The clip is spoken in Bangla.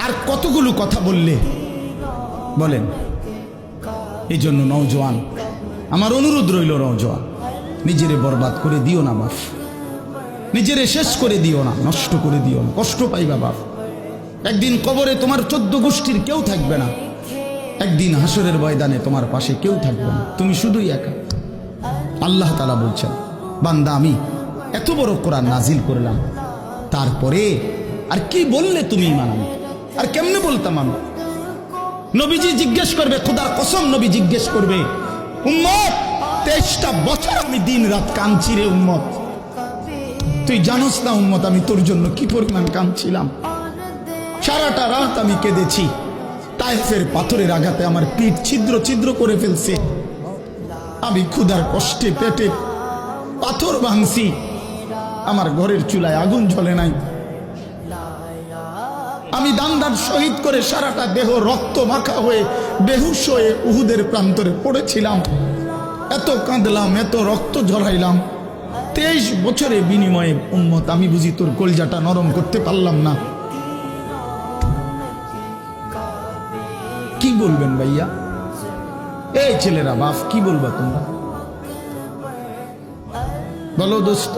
আর কতগুলো কথা বললে বলেন। এই জন্য নওজোয়ান, আমার অনুরোধ রইল, নওজোয়ান নিজেরে বরবাদ করে দিও না বাপ, নিজেরে শেষ করে দিও না, নষ্ট করে দিও না, কষ্ট পাইবা বাপ। একদিন কবরে তোমার 14 গোষ্ঠীর কেউ থাকবে না, একদিন হাসরের ময়দানে তোমার পাশে কেউ থাকবে না, তুমি শুধুই একা। আল্লাহ তাআলা বলছেন, বান্দা আমি এত বড় কোরআন নাজিল করলাম, তারপরে আর কি বললে তুমি ঈমান আনবে? আর কেমনে বলতাম আমি? নবীজি জিজ্ঞেস করবে, খোদার কসম নবী জিজ্ঞেস করবে, উম্মত 23টা বছর আমি দিন রাত কাঁদছি রে উম্মত, তুই জানোস না উম্মত আমি তোর জন্য কি পরিমাণ কাঁদছিলাম। সারাটা রাত আমি কেঁদেছি, তায়েফের পাথরের আঘাতে আমার পিঠ ছিদ্র ছিদ্র করে ফেলছে, আমি ক্ষুধার কষ্টে পেটে পাথর ভাঙছি, আমার ঘরের চুলায় আগুন জ্বলে নাই, আমি দান্দার শহীদ করে সারাটা দেহ রক্ত মাখা হয়ে বেহুশ হয়ে উহুদের প্রান্তরে পড়েছিলাম, এত কাঁদলাম, এত রক্ত ঝরাইলাম, 23 বছরের বিনিময়ে উম্মত আমি বুঝি তোর কলজাটা নরম করতে পারলাম না। কি বলবেন ভাইয়া? এই ছেলেরা বাপ কি বলবা তোমরা? বলো দোস্ত।